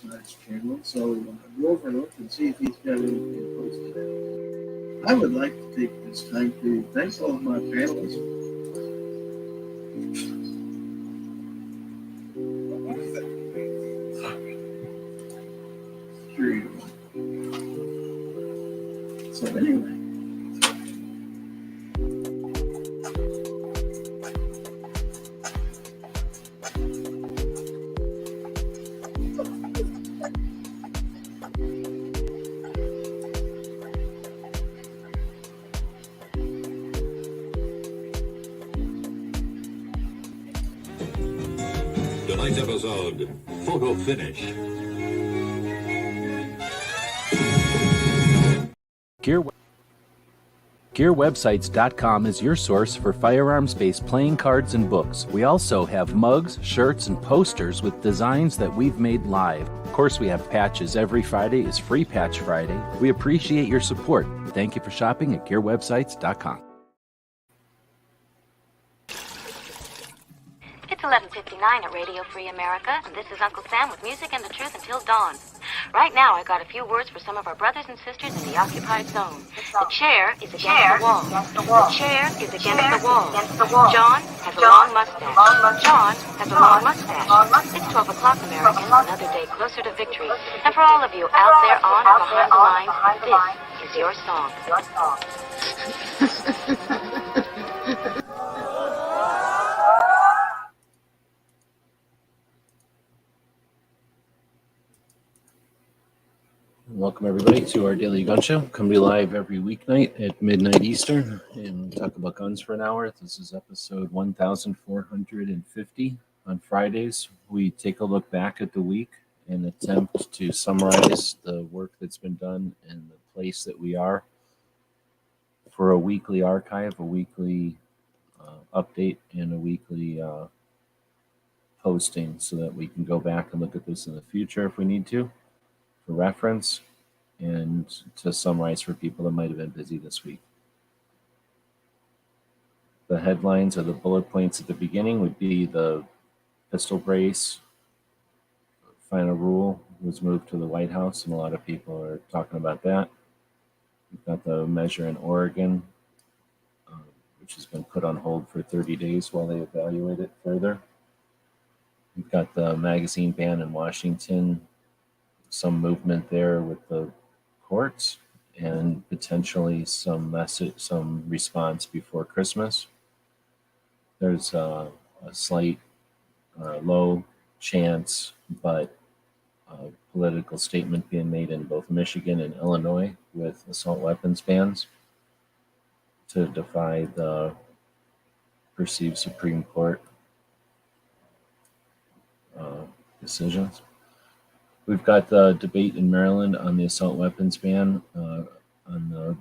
Homicide's channel, so go over and look and see if he's got anything posted. I would like to take this time to thank all of my panelists. Sure you will. So anyway. Tonight's episode, photo finish. GearWebsites.com is your source for firearms-based playing cards and books. We also have mugs, shirts, and posters with designs that we've made live. Of course, we have patches. Every Friday is Free Patch Friday. We appreciate your support. Thank you for shopping at GearWebsites.com. It's 11:59 at Radio Free America, and this is Uncle Sam with music and the truth until dawn. Right now, I got a few words for some of our brothers and sisters in the occupied zone. The chair is against the wall. The chair is against the wall. John has a long mustache. John has a long mustache. It's 12 o'clock, Americans, another day closer to victory. And for all of you out there on or behind the lines, this is your song. Welcome everybody to our daily gun show. Come to you live every weeknight at midnight Eastern and talk about guns for an hour. This is episode 1450. On Fridays, we take a look back at the week and attempt to summarize the work that's been done and the place that we are for a weekly archive, a weekly update, and a weekly posting so that we can go back and look at this in the future if we need to, for reference, and to summarize for people that might have been busy this week. The headlines or the bullet points at the beginning would be the pistol brace final rule was moved to the White House, and a lot of people are talking about that. We've got the measure in Oregon, which has been put on hold for 30 days while they evaluate it further. We've got the magazine ban in Washington, some movement there with the courts, and potentially some response before Christmas. There's a slight low chance, but a political statement being made in both Michigan and Illinois with assault weapons bans to defy the perceived Supreme Court decisions. We've got the debate in Maryland on the assault weapons ban. On the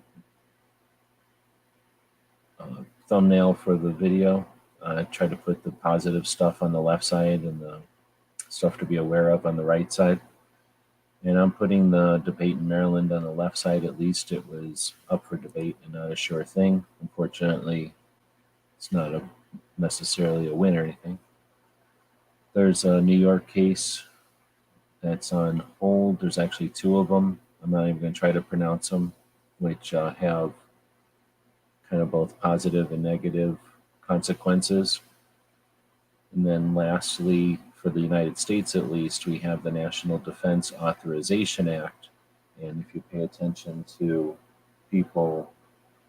thumbnail for the video, I tried to put the positive stuff on the left side and the stuff to be aware of on the right side. And I'm putting the debate in Maryland on the left side. At least it was up for debate and not a sure thing. Unfortunately, it's not necessarily a win or anything. There's a New York case that's on hold. There's actually two of them. I'm not even going to try to pronounce them, which have kind of both positive and negative consequences. And then lastly, for the United States at least, we have the National Defense Authorization Act. And if you pay attention to people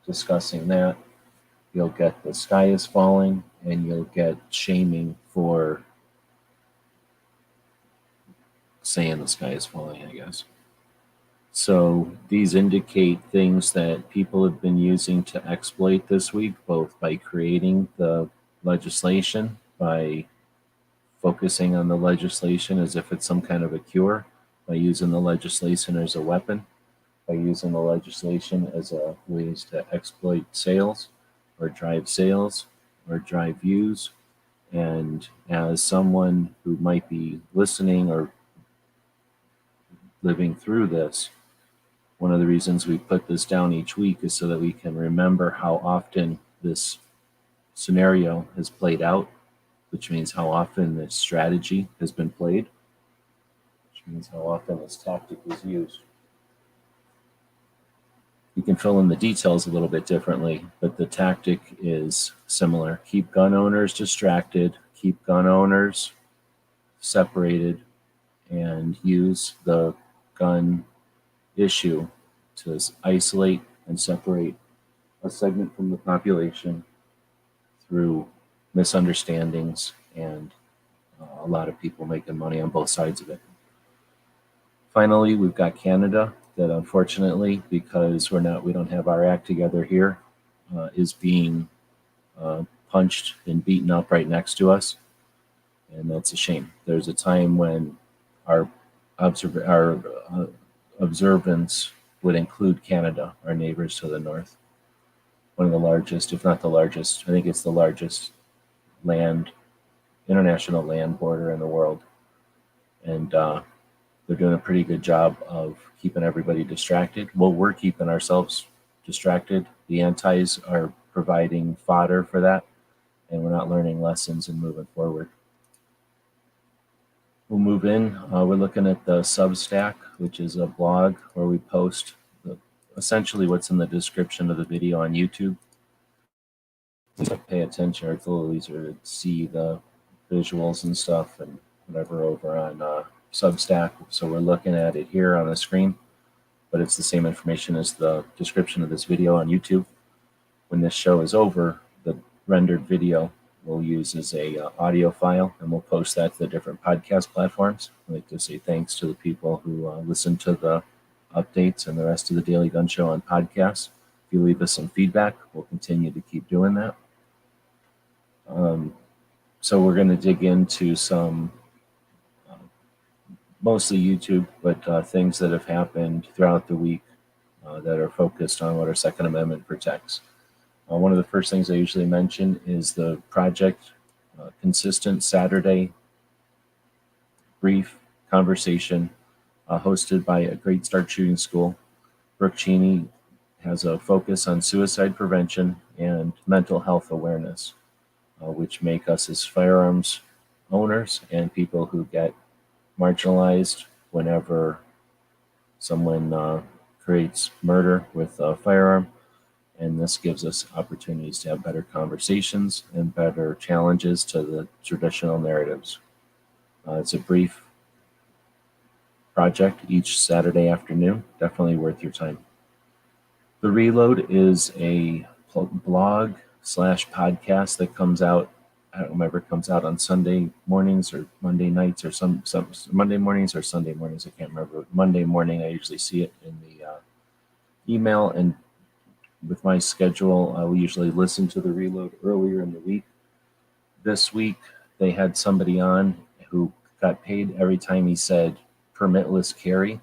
discussing that, you'll get the sky is falling, and you'll get shaming for saying the sky is falling, I guess. So these indicate things that people have been using to exploit this week, both by creating the legislation, by focusing on the legislation as if it's some kind of a cure, by using the legislation as a weapon, by using the legislation as a ways to exploit sales or drive views. And as someone who might be listening or living through this, one of the reasons we put this down each week is so that we can remember how often this scenario has played out, which means how often this strategy has been played, which means how often this tactic is used. You can fill in the details a little bit differently, but the tactic is similar. Keep gun owners distracted, keep gun owners separated, and use the gun issue to isolate and separate a segment from the population through misunderstandings and a lot of people making money on both sides of it. Finally, we've got Canada that unfortunately, because we don't have our act together here, is being punched and beaten up right next to us. And that's a shame. There's a time when our observance would include Canada, our neighbors to the north. One of the largest, if not the largest, I think it's the largest international land border in the world. And they're doing a pretty good job of keeping everybody distracted. Well, we're keeping ourselves distracted. The antis are providing fodder for that, and we're not learning lessons and moving forward. We'll move in. We're looking at the Substack, which is a blog where we post essentially what's in the description of the video on YouTube. Pay attention, or it's a little easier to see the visuals and stuff and whatever over on Substack. So we're looking at it here on the screen, but it's the same information as the description of this video on YouTube. When this show is over, the rendered video we'll use as a audio file, and we'll post that to the different podcast platforms. I'd like to say thanks to the people who listen to the updates and the rest of the Daily Gun Show on podcasts. If you leave us some feedback, we'll continue to keep doing that. So we're going to dig into some mostly YouTube, but things that have happened throughout the week that are focused on what our Second Amendment protects. One of the first things I usually mention is the project consistent Saturday brief conversation hosted by a Great Start Shooting School. Brooke Cheney has a focus on suicide prevention and mental health awareness, which make us as firearms owners and people who get marginalized whenever someone creates murder with a firearm. And this gives us opportunities to have better conversations and better challenges to the traditional narratives. It's a brief project each Saturday afternoon, definitely worth your time. The Reload is a blog / podcast that comes out, I don't remember, it comes out on Sunday mornings or Monday nights or some Monday mornings or Sunday mornings, I can't remember. Monday morning, I usually see it in the email, and with my schedule, I will usually listen to the Reload earlier in the week. This week, they had somebody on who got paid every time he said permitless carry.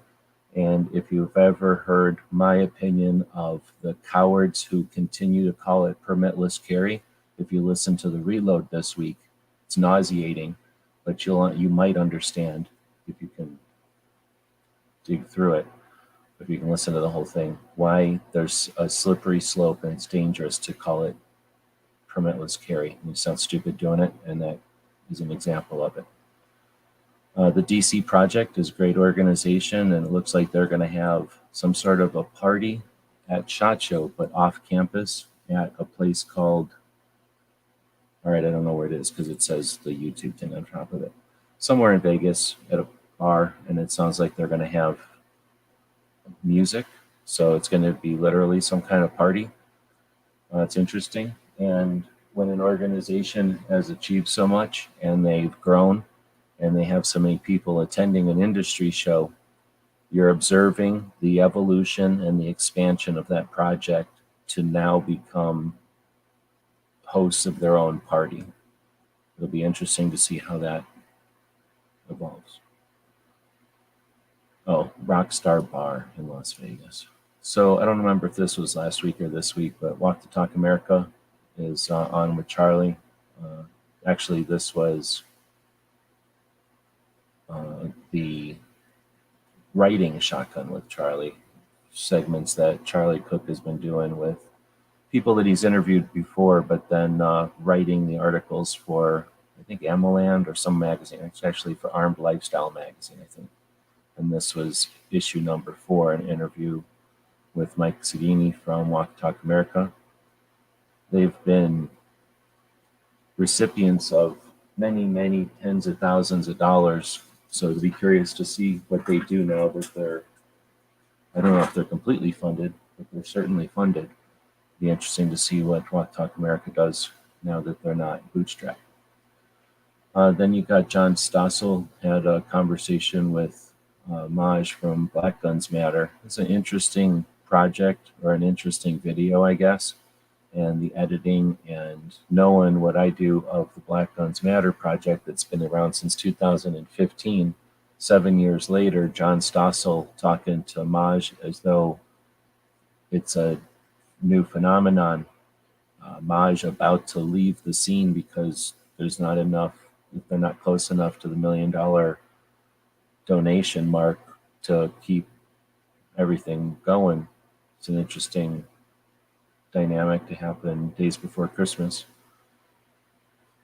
And if you've ever heard my opinion of the cowards who continue to call it permitless carry, if you listen to the Reload this week, it's nauseating, but you might understand if you can dig through it. If you can listen to the whole thing, why there's a slippery slope and it's dangerous to call it permitless carry. You sound stupid doing it, and that is an example of it. The DC Project is a great organization, and it looks like they're going to have some sort of a party at SHOT Show, but off campus at a place called, all right, I don't know where it is because it says the YouTube thing on top of it. Somewhere in Vegas at a bar, and it sounds like they're going to have music, so it's going to be literally some kind of party. It's interesting, and when an organization has achieved so much and they've grown and they have so many people attending an industry show, you're observing the evolution and the expansion of that project to now become hosts of their own party. It'll be interesting to see how that evolves. Oh, Rockstar Bar in Las Vegas. So I don't remember if this was last week or this week, but Walk the Talk America is on with Charlie. Actually, this was the writing Shotgun with Charlie segments that Charlie Cook has been doing with people that he's interviewed before, but then writing the articles for, I think, Amaland or some magazine. It's actually for Armed Lifestyle magazine, I think. and this was issue number 4, an interview with Mike Sodini from Walk Talk America. They've been recipients of many, many tens of thousands of dollars. So to be curious to see what they do now that they're, I don't know if they're completely funded, but they're certainly funded. Be interesting to see what Walk Talk America does now that they're not bootstrapped. Then you got John Stossel had a conversation with Maj from Black Guns Matter. It's an interesting project, or an interesting video, I guess. And the editing and knowing what I do of the Black Guns Matter project that's been around since 2015, 7 years later, John Stossel talking to Maj as though it's a new phenomenon. Maj about to leave the scene because there's not enough, they're not close enough to the $1 million donation mark to keep everything going. It's an interesting dynamic to happen days before Christmas.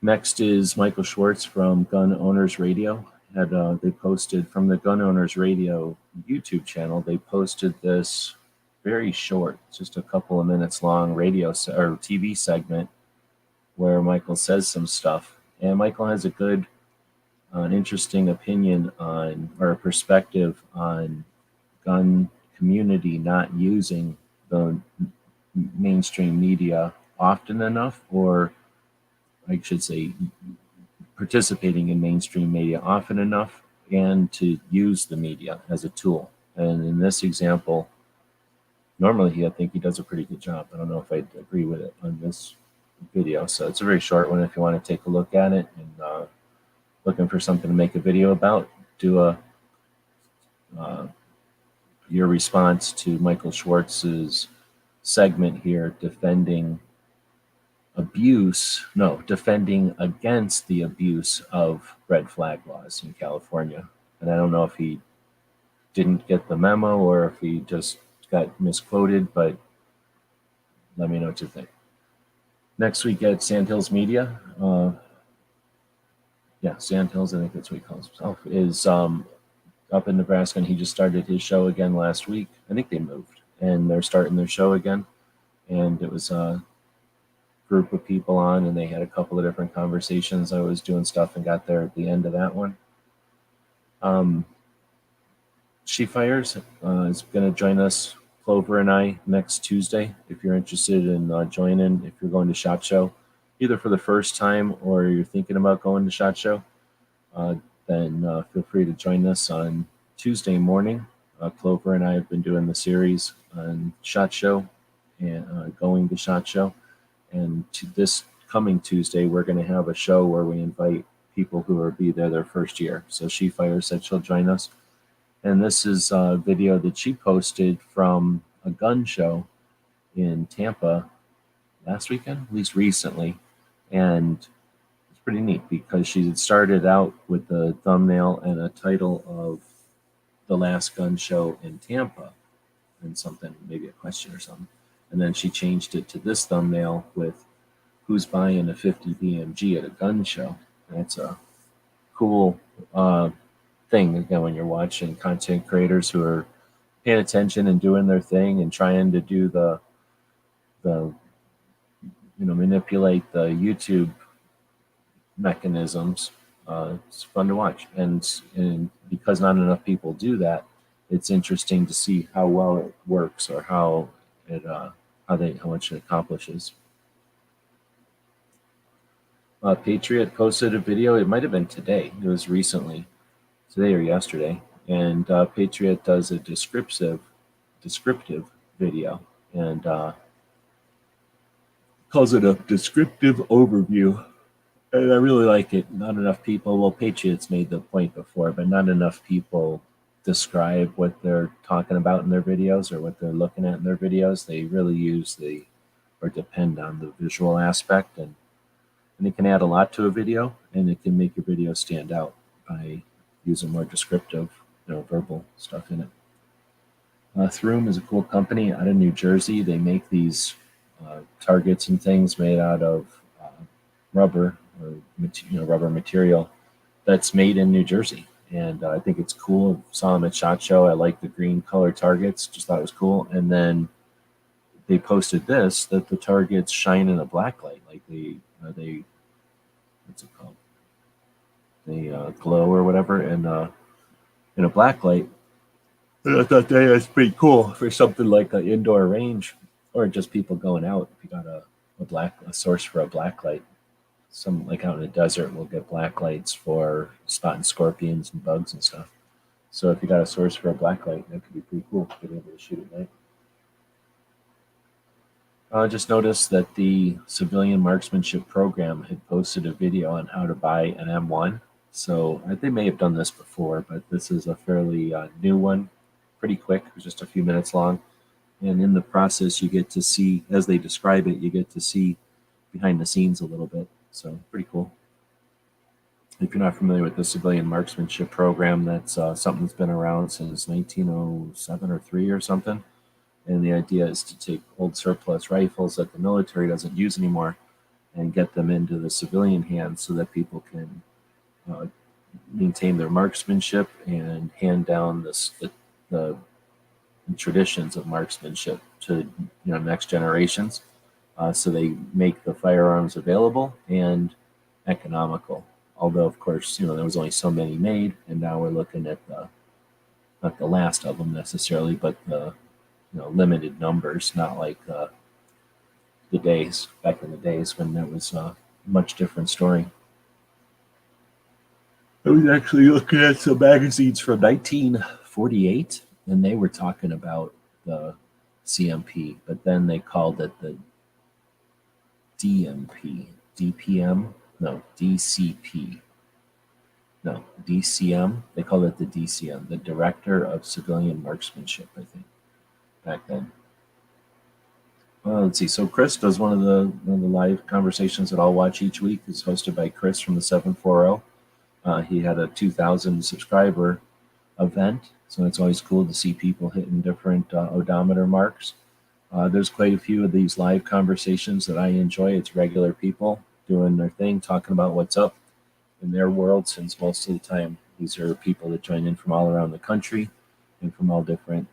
Next is Michael Schwartz from Gun Owners Radio. They posted from the Gun Owners Radio YouTube channel. They posted this very short, just a couple of minutes long radio or TV segment where Michael says some stuff. And Michael has a good, an interesting opinion on, or a perspective on gun community not using the mainstream media often enough, or I should say participating in mainstream media often enough, and to use the media as a tool. And in this example, normally I think he does a pretty good job. I don't know if I'd agree with it on this video. So it's a very short one if you want to take a look at it and looking for something to make a video about, do your response to Michael Schwartz's segment here defending against the abuse of red flag laws in California. And I don't know if he didn't get the memo or if he just got misquoted, but let me know what you think. Next week at Sandhills Media, Sandhills, I think that's what he calls himself, is up in Nebraska, and he just started his show again last week. I think they moved, and they're starting their show again. And it was a group of people on, and they had a couple of different conversations. I was doing stuff and got there at the end of that one. She Fires is going to join us, Clover and I, next Tuesday. If you're interested in joining, if you're going to SHOT Show, either for the first time or you're thinking about going to SHOT Show, then feel free to join us on Tuesday morning. Clover and I have been doing the series on SHOT Show and going to SHOT Show. And this coming Tuesday, we're going to have a show where we invite people who will be there their first year. So She Fires said she'll join us. And this is a video that she posted from a gun show in Tampa last weekend, at least recently. And it's pretty neat because she had started out with the thumbnail and a title of the last gun show in Tampa and something, maybe a question or something. And then she changed it to this thumbnail with who's buying a 50 BMG at a gun show. And it's a cool thing, again, when you're watching content creators who are paying attention and doing their thing and trying to do the manipulate the YouTube mechanisms. It's fun to watch, and because not enough people do that, it's interesting to see how well it works or how much it accomplishes. Patriot posted a video. It might have been today. It was recently, today or yesterday. And Patriot does a descriptive video and calls it a descriptive overview. And I really like it. Not enough people, well, Patriots made the point before, but not enough people describe what they're talking about in their videos or what they're looking at in their videos. They really use depend on the visual aspect, and it can add a lot to a video, and it can make your video stand out by using more descriptive, verbal stuff in it. Throom is a cool company out of New Jersey. They make these targets and things made out of rubber or rubber material that's made in New Jersey, and I think it's cool. Saw them at SHOT Show. I like the green color targets. Just thought it was cool. And then they posted this, that the targets shine in a black light, like they what's it called? They glow or whatever, and in a black light. And I thought that was pretty cool for something like an indoor range, or just people going out. If you got a source for a black light, some like out in the desert, we'll get black lights for spotting scorpions and bugs and stuff. So if you got a source for a black light, that could be pretty cool, being able to shoot at night. I just noticed that the civilian marksmanship program had posted a video on how to buy an M1. So they may have done this before, but this is a fairly new one, pretty quick, just a few minutes long. And in the process, you get to see, as they describe it, you get to see behind the scenes a little bit. So pretty cool. If you're not familiar with the civilian marksmanship program, that's something that's been around since 1907 or 3 or something. And the idea is to take old surplus rifles that the military doesn't use anymore and get them into the civilian hands so that people can maintain their marksmanship and hand down the traditions of marksmanship to next generations. So they make the firearms available and economical. Although, of course, there was only so many made, and now we're looking at not the last of them necessarily, but the limited numbers, not like the days back in the days when that was a much different story. I was actually looking at some magazines from 1948, and they were talking about the CMP, but then they called it the DCP, DCM. They called it the DCM, the Director of Civilian Marksmanship, I think, back then. Well, let's see. So Chris does one of the live conversations that I'll watch each week. It's hosted by Chris from the 740. He had a 2,000 subscriber event, so it's always cool to see people hitting different odometer marks. There's quite a few of these live conversations that I enjoy. It's regular people doing their thing, talking about what's up in their world, since most of the time these are people that join in from all around the country and from all different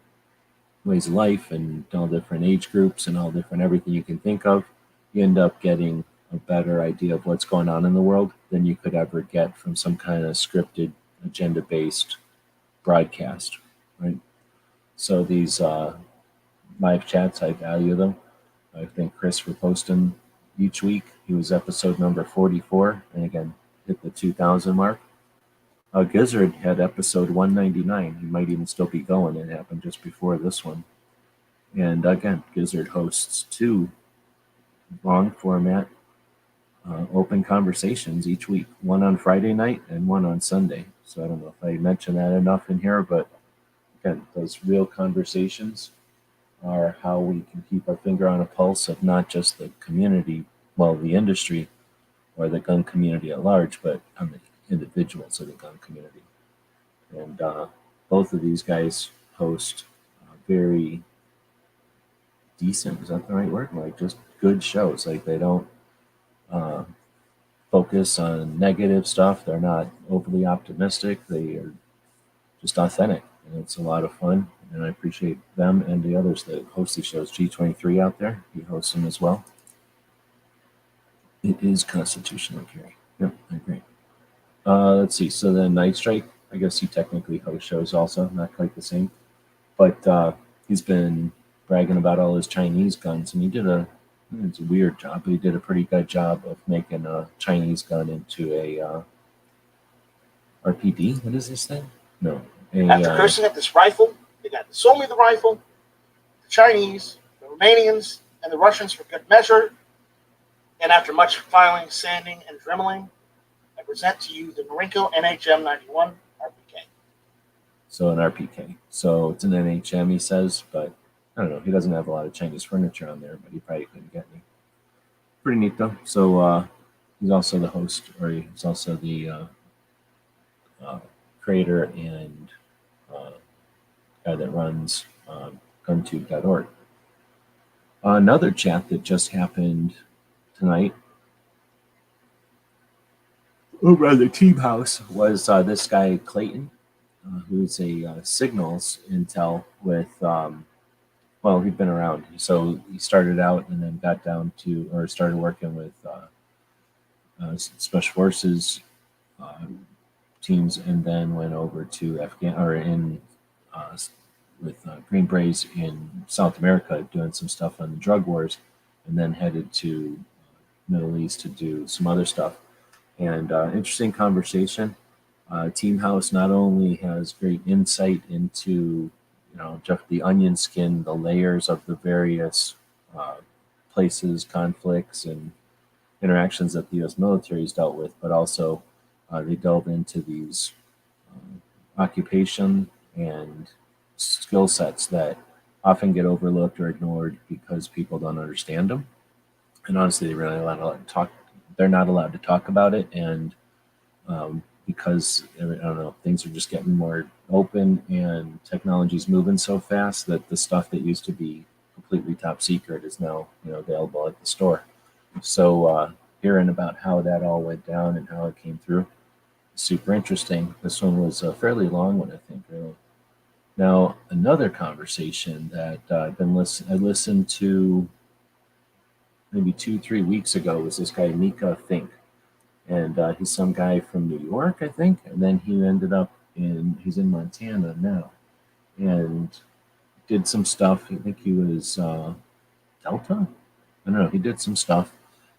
ways of life and all different age groups and all different everything you can think of. You end up getting a better idea of what's going on in the world than you could ever get from some kind of scripted, agenda-based broadcast, right? So these live chats, I value them. I thank Chris for posting each week. He was episode number 44, and again, hit the 2,000 mark. Gizzard had episode 199. He might even still be going. It happened just before this one. And again, Gizzard hosts 2 long format open conversations each week, one on Friday night and one on Sunday. So I don't know if I mentioned that enough in here, but again, those real conversations are how we can keep our finger on a pulse of not just the community, well, the industry or the gun community at large, but on the individuals of the gun community. And both of these guys host very decent, is that the right word? Like just good shows. Like they don't focus on negative stuff. They're not overly optimistic. They are just authentic. And it's a lot of fun. And I appreciate them and the others that host these shows. G23 out there, he hosts them as well. It is constitutional carry. Yep, I agree. Let's see. So then Night Strike, I guess he technically hosts shows also, not quite the same. But he's been bragging about all his Chinese guns, and he did it's a weird job, but he did a pretty good job of making a Chinese gun into a RPD. What is this thing? No. After cursing at this rifle, they got sold me the rifle, the Chinese, the Romanians, and the Russians for good measure. And after much filing, sanding, and dremeling, I present to you the Marinko NHM 91 RPK. So an RPK. So it's an NHM, he says, but I don't know. He doesn't have a lot of Chinese furniture on there, but he probably couldn't get any. Pretty neat, though. So he's also the host, or he's also the creator and guy that runs guntube.org. Another chat that just happened tonight. over at the team house was this guy Clayton, who's a signals intel with. Well, he'd been around, so he started out and then got down to, or started working with special forces teams, and then went over to uh, with Green Berets in South America, doing some stuff on the drug wars, and then headed to Middle East to do some other stuff. And interesting conversation. Team House not only has great insight into, just the onion skin, the layers of the various places, conflicts, and interactions that the U.S. military has dealt with, but also they delve into these occupation and skill sets that often get overlooked or ignored because people don't understand them. And honestly, they're really allowed to talk. They're not allowed to talk about it, and because I don't know, things are just getting more open, and technology's moving so fast that the stuff that used to be completely top secret is now available at the store. So hearing about how that all went down and how it came through, super interesting. This one was a fairly long one, I think. Really. Now another conversation that I listened to maybe 2-3 weeks ago was this guy Mika Fink, and he's some guy from New York, I think, and then he ended up he's in Montana now, and did some stuff. I think he was Delta. I don't know. He did some stuff,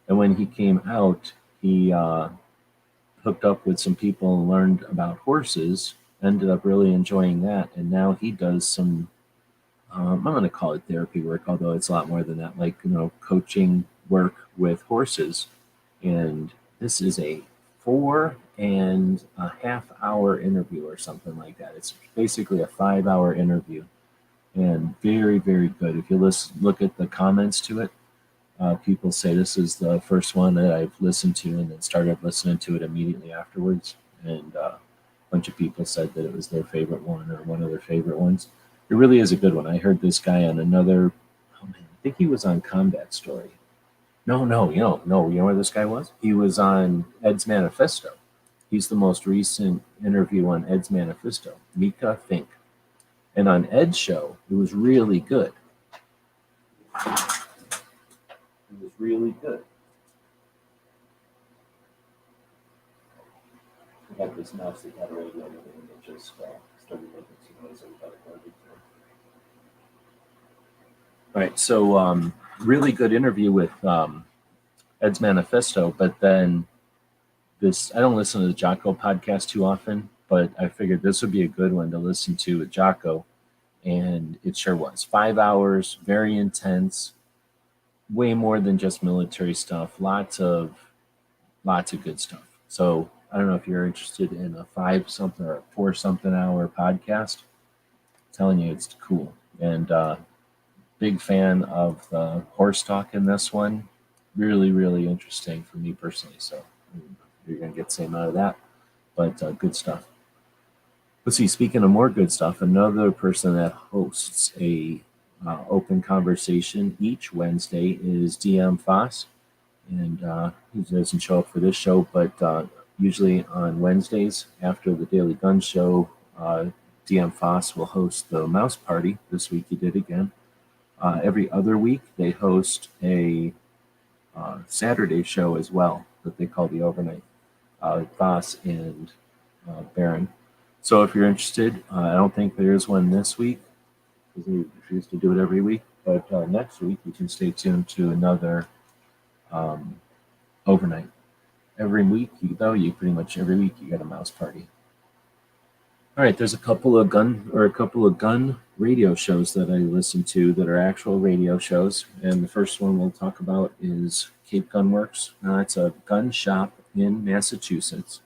and when he came out, he hooked up with some people and learned about horses. Ended up really enjoying that, and now he does some. I'm going to call it therapy work, although it's a lot more than that. Like coaching work with horses, and this is a 4.5 hour interview or something like that. It's basically a 5 hour interview, and very, very good. If you look at the comments to it, people say this is the first one that I've listened to, and then started listening to it immediately afterwards. And a bunch of people said that it was their favorite one or one of their favorite ones. It really is a good one. I heard this guy on another, I think he was on Combat Story. No, you know where this guy was? He was on Ed's Manifesto. He's the most recent interview on Ed's Manifesto, Mika Fink. And on Ed's show, it was really good. It was really good. I got this mouse that got a radio and it just started making some noise. All right, so really good interview with Ed's Manifesto, but then I don't listen to the Jocko podcast too often, but I figured this would be a good one to listen to with Jocko, and it sure was. 5 hours, very intense, way more than just military stuff, lots of good stuff. So I don't know if you're interested in a 5-something or a 4-something hour podcast. I'm telling you, it's cool. And big fan of the horse talk in this one. Really, really interesting for me personally. So you're going to get the same out of that, but good stuff. Let's see, speaking of more good stuff, another person that hosts a open conversation each Wednesday is DM Foss. And he doesn't show up for this show, but usually on Wednesdays after the Daily Gun Show, DM Foss will host the Mouse Party. This week he did again. Every other week they host a Saturday show as well that they call the Overnight. Foss and Barron. So if you're interested, I don't think there is one this week because we refuse to do it every week. But next week you can stay tuned to another overnight. Every week, pretty much every week you got a mouse party. All right, there's a couple of gun radio shows that I listen to that are actual radio shows, and the first one we'll talk about is Cape Gun Works. It's a gun shop in Massachusetts,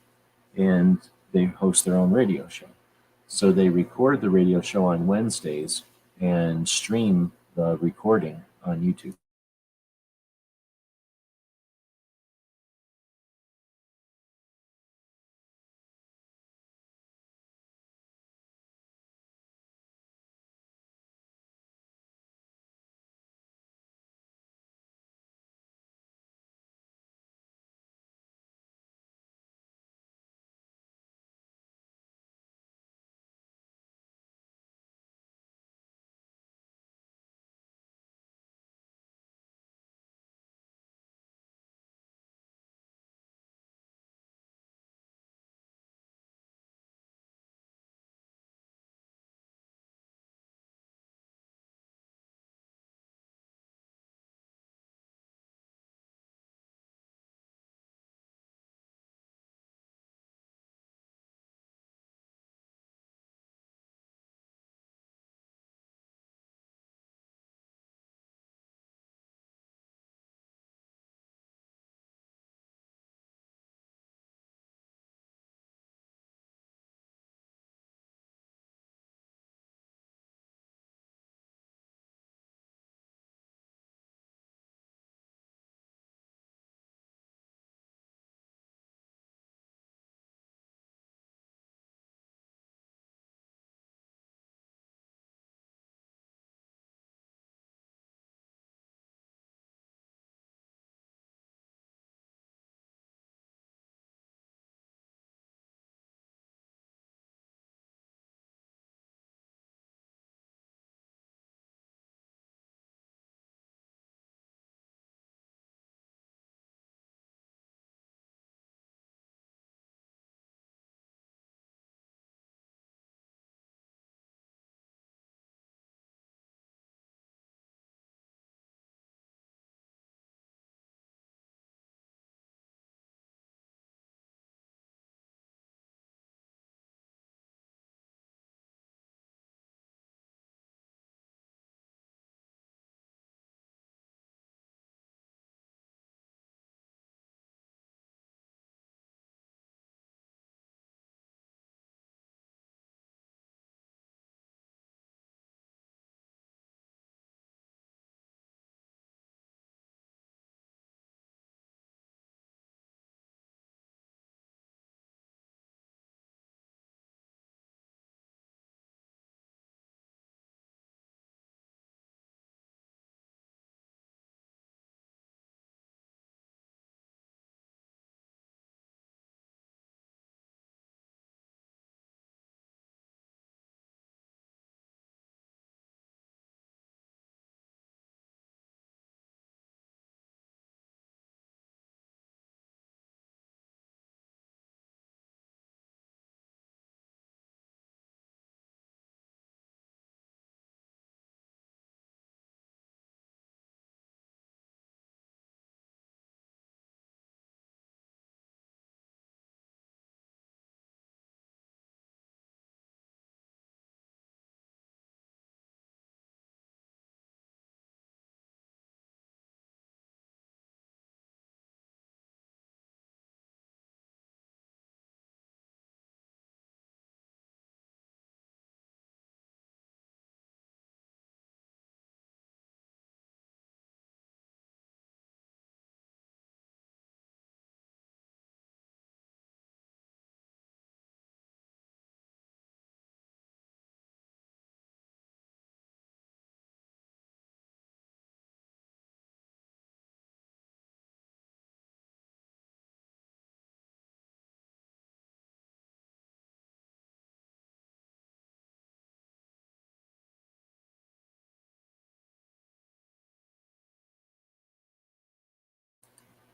and they host their own radio show. So they record the radio show on Wednesdays and stream the recording on YouTube.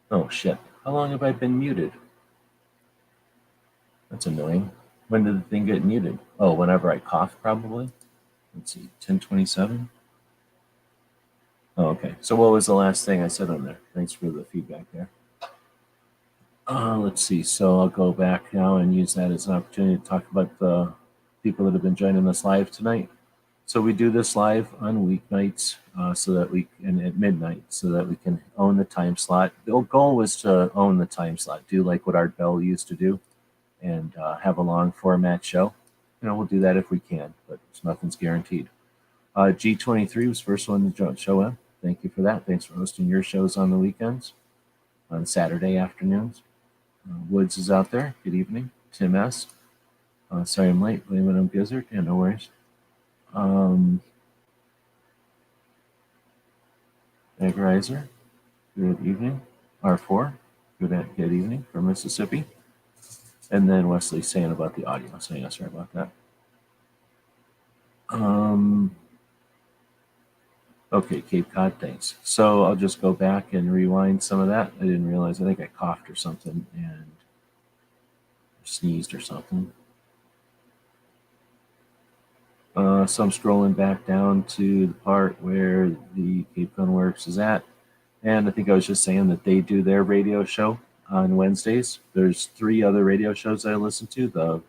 Oh shit. How long have I been muted? That's annoying. When did the thing get muted? Oh, whenever I cough, probably. Let's see, 10:27. Oh, okay. So what was the last thing I said on there? Thanks for the feedback there. Let's see. So I'll go back now and use that as an opportunity to talk about the people that have been joining us live tonight. So we do this live on weeknights, so that we and at midnight, so that we can own the time slot. The goal was to own the time slot, do like what Art Bell used to do, and have a long format show. You know, we'll do that if we can, but nothing's guaranteed. G23 was first one to show up. Thank you for that. Thanks for hosting your shows on the weekends, on Saturday afternoons. Woods is out there. Good evening. Tim S. Sorry I'm late. Blame it on Gizzard. Yeah, no worries. Eggerizer. Good evening. R4. Good evening from Mississippi. And then Wesley saying about the audio. So yeah, sorry about that. Okay, Cape Cod, thanks. So I'll just go back and rewind some of that. I didn't realize, I think I coughed or something and sneezed or something. So I'm scrolling back down to the part where the Cape Gun Works is at. And I think I was just saying that they do their radio show on Wednesdays. There's 3 other radio shows I listen to.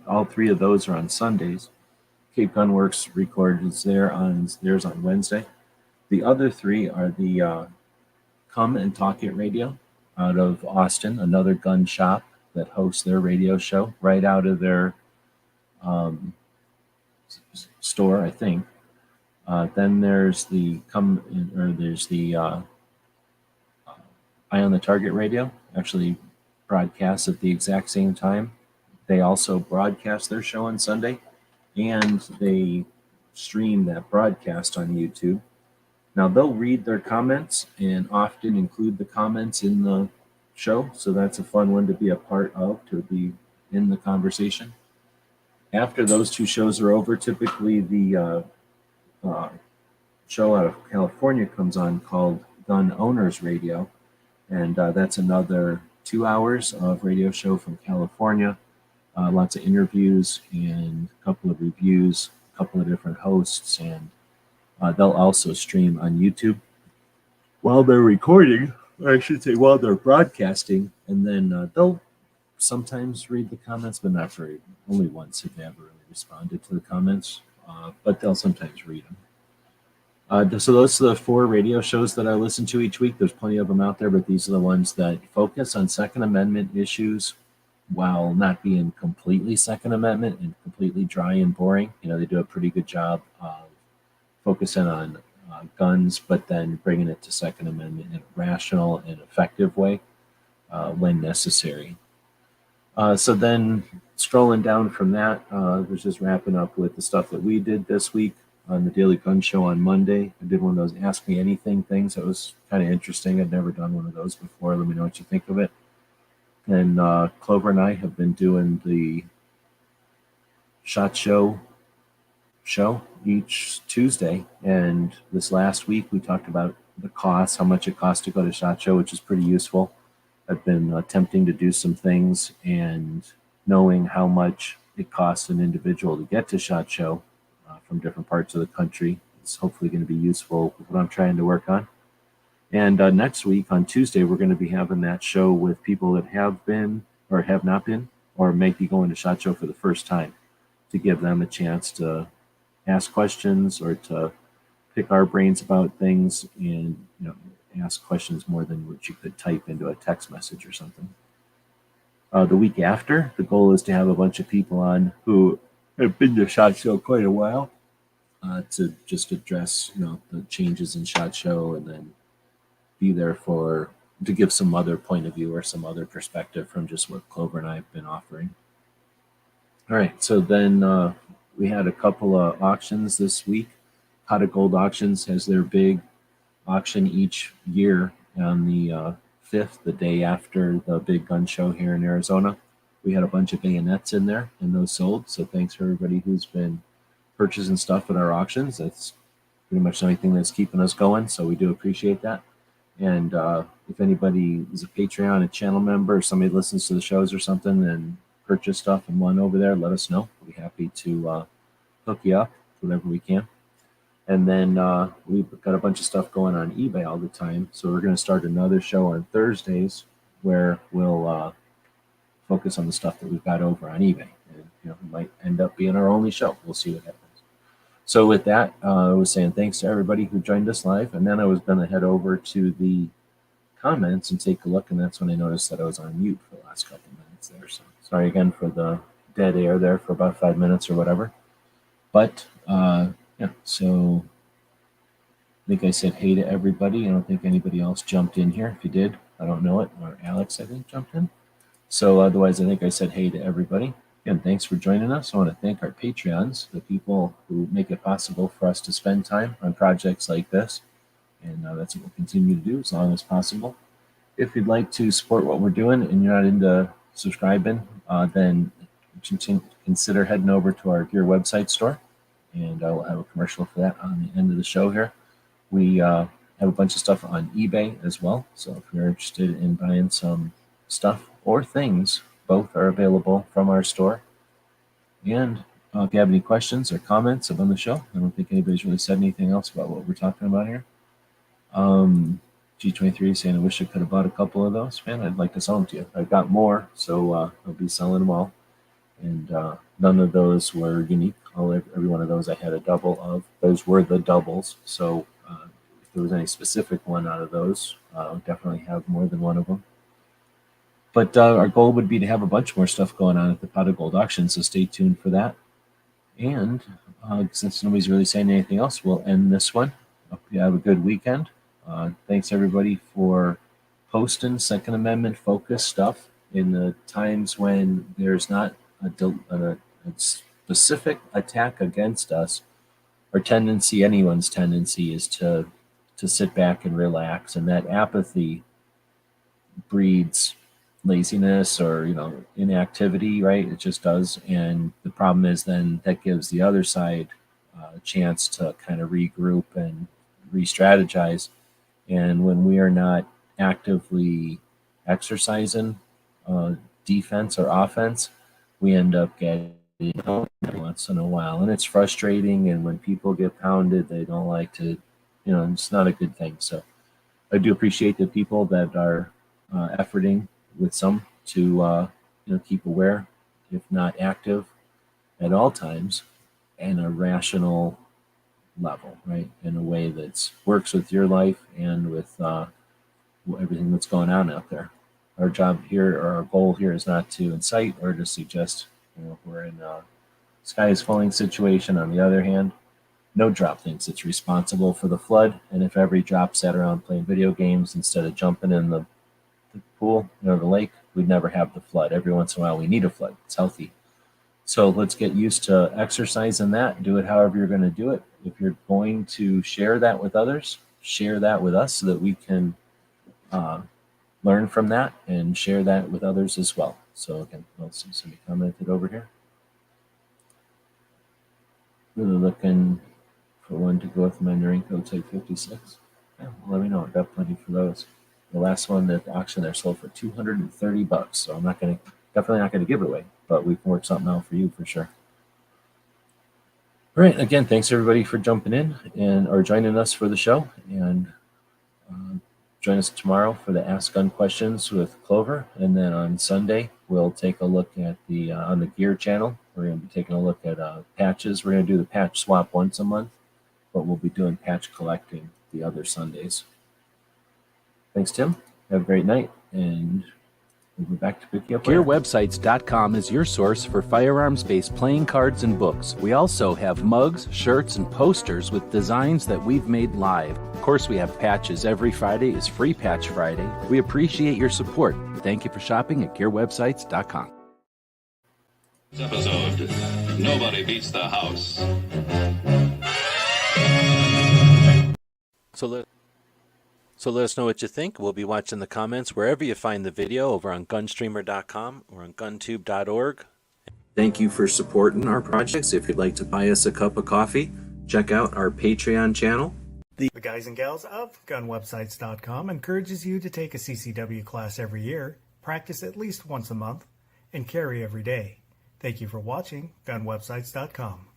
All 3 of those are on Sundays. Cape Gun Works records theirs on Wednesday. The other 3 are the Come and Talk It Radio out of Austin, another gun shop that hosts their radio show right out of their store, I think. Then there's the Eye on the Target Radio, actually broadcasts at the exact same time. They also broadcast their show on Sunday, and they stream that broadcast on YouTube. Now, they'll read their comments and often include the comments in the show, so that's a fun one to be a part of, to be in the conversation. After those 2 shows are over, typically the show out of California comes on called Gun Owners Radio, and that's another 2 hours of radio show from California. Lots of interviews and a couple of reviews, a couple of different hosts, and they'll also stream on YouTube while they're recording, or I should say while they're broadcasting, and then they'll sometimes read the comments, but not very, only once have they ever really responded to the comments, but they'll sometimes read them. So those are the 4 radio shows that I listen to each week. There's plenty of them out there, but these are the ones that focus on Second Amendment issues while not being completely Second Amendment and completely dry and boring. You know, they do a pretty good job of focusing on guns, but then bringing it to Second Amendment in a rational and effective way when necessary. So then scrolling down from that, was just wrapping up with the stuff that we did this week on the Daily Gun Show on Monday. I did one of those Ask Me Anything things. That was kind of interesting. I'd never done one of those before. Let me know what you think of it. And Clover and I have been doing the SHOT Show each Tuesday. And this last week we talked about the cost, how much it costs to go to SHOT Show, which is pretty useful. I've been attempting to do some things, and knowing how much it costs an individual to get to SHOT Show from different parts of the country is hopefully going to be useful with what I'm trying to work on. And next week on Tuesday, we're going to be having that show with people that have been or have not been or may be going to SHOT Show for the first time, to give them a chance to ask questions or to pick our brains about things and, you know, ask questions more than what you could type into a text message or something. The week after, the goal is to have a bunch of people on who have been to SHOT Show quite a while, to just address, you know, the changes in SHOT Show, and then be there to give some other point of view or some other perspective from just what Clover and I have been offering. All right, so then we had a couple of auctions this week. Pot of Gold Auctions has their big auction each year on the 5th, the day after the big gun show here in Arizona. We had a bunch of bayonets in there, and those sold. So thanks for everybody who's been purchasing stuff at our auctions. That's pretty much the only thing that's keeping us going, so we do appreciate that. And if anybody is a Patreon, a channel member, or somebody listens to the shows or something and purchase stuff and want over there, let us know. We'll be happy to hook you up, whatever we can. And then we've got a bunch of stuff going on eBay all the time. So we're going to start another show on Thursdays where we'll focus on the stuff that we've got over on eBay. And, you know, it might end up being our only show. We'll see what happens. So with that, I was saying thanks to everybody who joined us live. And then I was going to head over to the comments and take a look. And that's when I noticed that I was on mute for the last couple minutes there. So sorry again for the dead air there for about 5 minutes or whatever. But yeah, so I think I said hey to everybody. I don't think anybody else jumped in here. If you did, I don't know it. Or Alex, I think, jumped in. So otherwise, I think I said hey to everybody. Again, thanks for joining us. I want to thank our Patreons, the people who make it possible for us to spend time on projects like this. And that's what we'll continue to do as long as possible. If you'd like to support what we're doing and you're not into subscribing, then consider heading over to our Gear website store. And I will have a commercial for that on the end of the show here. We have a bunch of stuff on eBay as well. So if you're interested in buying some stuff or things, both are available from our store. And if you have any questions or comments about the show, I don't think anybody's really said anything else about what we're talking about here. G23 saying, I wish I could have bought a couple of those. Man, I'd like to sell them to you. I've got more, so I'll be selling them all. And none of those were unique. Every one of those I had a double of. Those were the doubles. So if there was any specific one out of those, I would definitely have more than one of them. But our goal would be to have a bunch more stuff going on at the Pot of Gold auction, so stay tuned for that. And since nobody's really saying anything else, we'll end this one. Hope you have a good weekend. Thanks, everybody, for posting Second Amendment focused stuff in the times when there's not a specific attack against us. Our tendency, anyone's tendency, is to sit back and relax, and that apathy breeds laziness or inactivity, right? It just does. And the problem is then that gives the other side a chance to kind of regroup and re-strategize. And when we are not actively exercising defense or offense, we end up getting once in a while, and it's frustrating. And when people get pounded, they don't like to, it's not a good thing. So I do appreciate the people that are efforting with some to keep aware, if not active, at all times, in a rational level, right? In a way that works with your life and with everything that's going on out there. Our job here, or our goal here, is not to incite or to suggest we're in a sky is falling situation. On the other hand, no drop thinks it's responsible for the flood, and if every drop sat around playing video games instead of jumping in the pool or the lake, we'd never have the flood. Every once in a while we need a flood. It's healthy. So let's get used to exercising that. Do it however you're going to do it. If you're going to share that with others, share that with us so that we can learn from that and share that with others as well. So again, let's see, somebody commented over here. Really looking for one to go with my Norinco Type 56. Yeah, well, let me know. I've got plenty for those. The last one at the auction there sold for $230. So I'm definitely not gonna give it away, but we can work something out for you for sure. All right, again, thanks everybody for jumping in or joining us for the show, and join us tomorrow for the Ask Gun Questions with Clover, and then on Sunday we'll take a look at the on the Gear channel. We're going to be taking a look at patches. We're going to do the patch swap once a month, but we'll be doing patch collecting the other Sundays. Thanks, Tim. Have a great night, and we'll be back to pick you up. GearWebsites.com is your source for firearms-based playing cards and books. We also have mugs, shirts, and posters with designs that we've made live. Of course, we have patches. Every Friday is Free Patch Friday. We appreciate your support. Thank you for shopping at GearWebsites.com. This episode, nobody beats the house. So let us know what you think. We'll be watching the comments wherever you find the video, over on gunstreamer.com or on guntube.org. Thank you for supporting our projects. If you'd like to buy us a cup of coffee, check out our Patreon channel. The The guys and gals of GunWebsites.com encourages you to take a CCW class every year, practice at least once a month, and carry every day. Thank you for watching GunWebsites.com.